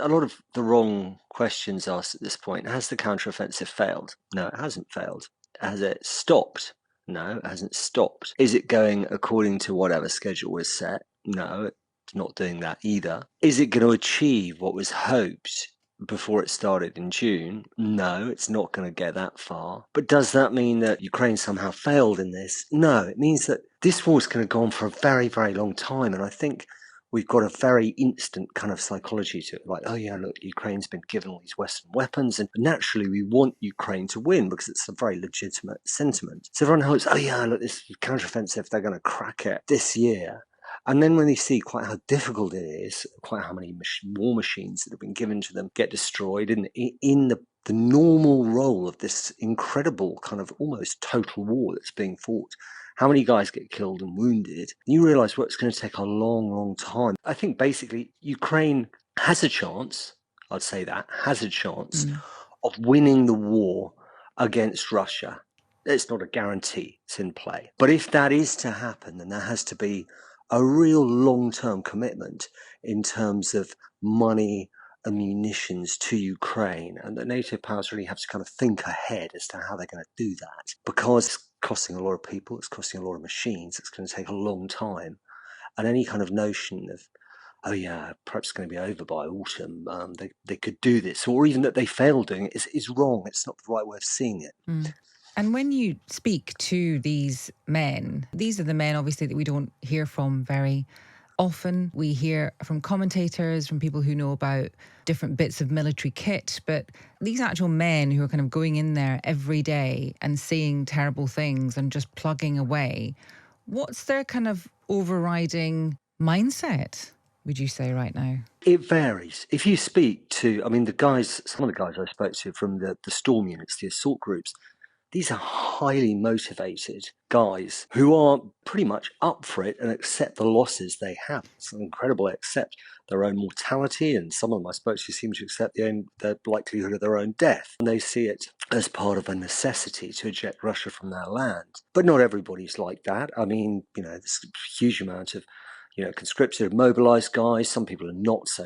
a lot of the wrong questions asked at this point. Has the counteroffensive failed? No, it hasn't failed. Has it stopped? No, it hasn't stopped. Is it going according to whatever schedule was set? No, it's not doing that either. Is it going to achieve what was hoped before it started in June? No, it's not going to get that far. But does that mean that Ukraine somehow failed in this? No, it means that this war's going to go on for a very, very long time. And I think we've got a very instant kind of psychology to it. Like, oh yeah, look, Ukraine's been given all these Western weapons, and naturally we want Ukraine to win because it's a very legitimate sentiment. So everyone hopes, oh yeah, look, this counteroffensive, they're going to crack it this year. And then when they see quite how difficult it is, quite how many war machines that have been given to them get destroyed in the normal role of this incredible kind of almost total war that's being fought, how many guys get killed and wounded, you realize it's going to take a long, long time. I think basically Ukraine has a chance, I'd say that, has a chance of winning the war against Russia. It's not a guarantee, it's in play. But if that is to happen, then there has to be a real long-term commitment in terms of money and munitions to Ukraine, and the NATO powers really have to kind of think ahead as to how they're going to do that, because it's costing a lot of people, it's costing a lot of machines, it's going to take a long time, and any kind of notion of, oh yeah, perhaps it's going to be over by autumn, they could do this, or even that they failed doing it is wrong. It's not the right way of seeing it. And when you speak to these men, these are the men obviously that we don't hear from very often. We hear from commentators, from people who know about different bits of military kit, but these actual men who are kind of going in there every day and seeing terrible things and just plugging away, what's their kind of overriding mindset, would you say, right now? It varies. If you speak to, some of the guys I spoke to from the storm units, the assault groups, these are highly motivated guys who are pretty much up for it and accept the losses they have. It's incredible. They accept their own mortality, and some of them I spoke to seem to accept the likelihood of their own death. And they see it as part of a necessity to eject Russia from their land. But not everybody's like that. There's a huge amount of, conscripted, mobilized guys. Some people are not so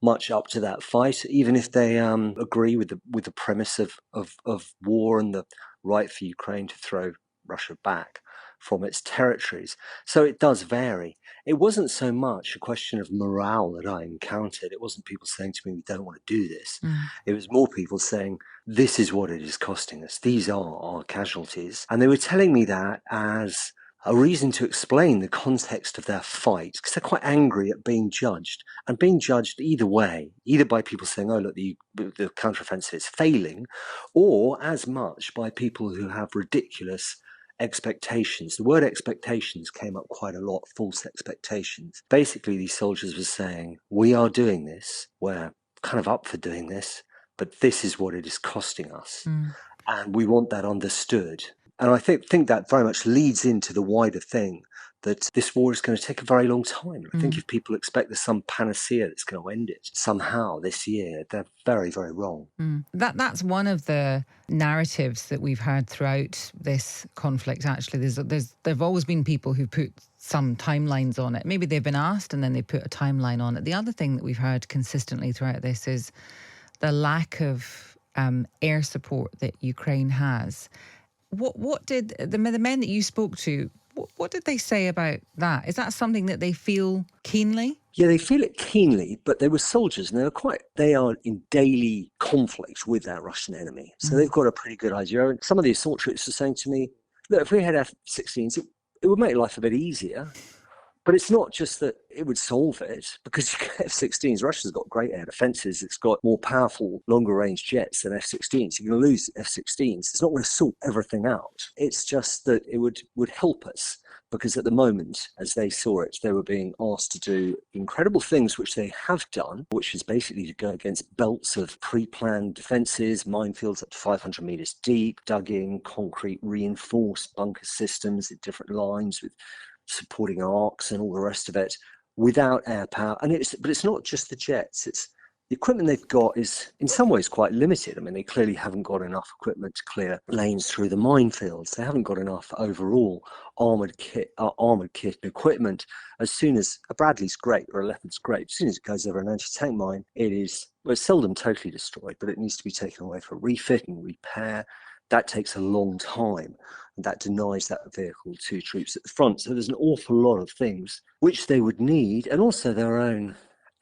much up to that fight, even if they agree with the premise of war and the right for Ukraine to throw Russia back from its territories. So it does vary. It wasn't so much a question of morale that I encountered. It wasn't people saying to me, we don't want to do this. It was more people saying, this is what it is costing us. These are our casualties. And they were telling me that as a reason to explain the context of their fight, because they're quite angry at being judged, and being judged either way, either by people saying, oh, look, the counteroffensive is failing, or as much by people who have ridiculous expectations. The word expectations came up quite a lot, false expectations. Basically, these soldiers were saying, we are doing this, we're kind of up for doing this, but this is what it is costing us. And we want that understood. And I think that very much leads into the wider thing that this war is going to take a very long time. I think if people expect there's some panacea that's going to end it somehow this year, they're very, very wrong. That's one of the narratives that we've heard throughout this conflict, actually. There've always been people who put some timelines on it. Maybe they've been asked and then they put a timeline on it. The other thing that we've heard consistently throughout this is the lack of air support that Ukraine has. What did the men that you spoke to, what did they say about that? Is that something that they feel keenly? Yeah, they feel it keenly, but they were soldiers and they are in daily conflict with that Russian enemy. So they've got a pretty good idea. And some of the assault troops are saying to me, look, if we had F-16s, it would make life a bit easier. But it's not just that it would solve it, because you get F-16s. Russia's got great air defenses. It's got more powerful, longer-range jets than F-16s. You're going to lose F-16s. It's not going to sort everything out. It's just that it would help us, because at the moment, as they saw it, they were being asked to do incredible things, which they have done, which is basically to go against belts of pre-planned defenses, minefields up to 500 meters deep, dug in, concrete, reinforced bunker systems at different lines with supporting arcs and all the rest of it, without air power. But it's not just the jets, it's the equipment they've got is in some ways quite limited. I mean, they clearly haven't got enough equipment to clear lanes through the minefields. They haven't got enough overall armoured kit and equipment. As soon as a Bradley's great or a Leopard's great, as soon as it goes over an anti-tank mine, it's seldom totally destroyed, but it needs to be taken away for refit and repair. That takes a long time, and that denies that vehicle to troops at the front. So there's an awful lot of things which they would need, and also their own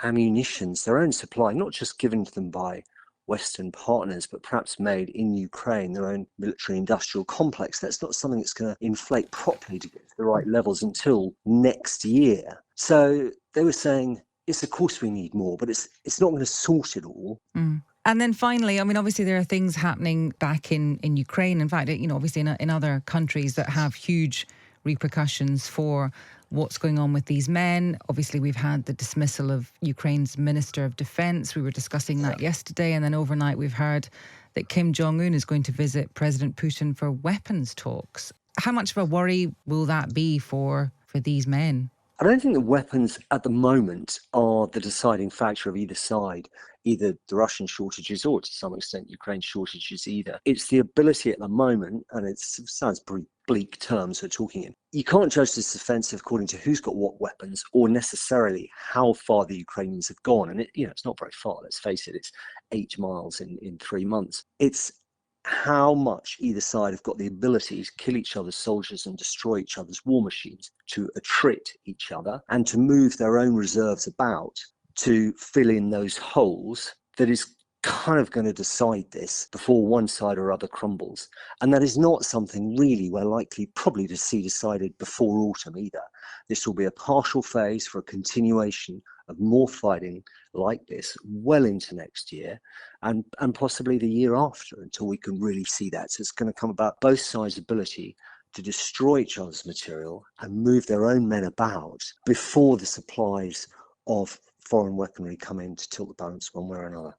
ammunitions, their own supply, not just given to them by Western partners, but perhaps made in Ukraine, their own military industrial complex. That's not something that's going to inflate properly to get to the right levels until next year. So they were saying, yes, of course we need more, but it's not going to sort it all. Mm. And then finally, I mean, obviously there are things happening back in Ukraine. In fact, obviously in other countries that have huge repercussions for what's going on with these men. Obviously, we've had the dismissal of Ukraine's Minister of Defence. We were discussing that yesterday. And then overnight, we've heard that Kim Jong-un is going to visit President Putin for weapons talks. How much of a worry will that be for these men? I don't think the weapons at the moment are the deciding factor of either side, either the Russian shortages or to some extent Ukraine shortages either. It's the ability at the moment, and it sounds pretty bleak terms we're talking in. You can't judge this offensive according to who's got what weapons or necessarily how far the Ukrainians have gone. And it's not very far, let's face it, it's 8 miles in 3 months. It's how much either side have got the ability to kill each other's soldiers and destroy each other's war machines, to attrit each other and to move their own reserves about to fill in those holes, that is kind of going to decide this before one side or other crumbles. And that is not something really we're likely probably to see decided before autumn either. This will be a partial phase for a continuation of more fighting like this well into next year and possibly the year after until we can really see that. So it's going to come about both sides' ability to destroy each other's material and move their own men about before the supplies of foreign weaponry come in to tilt the balance one way or another.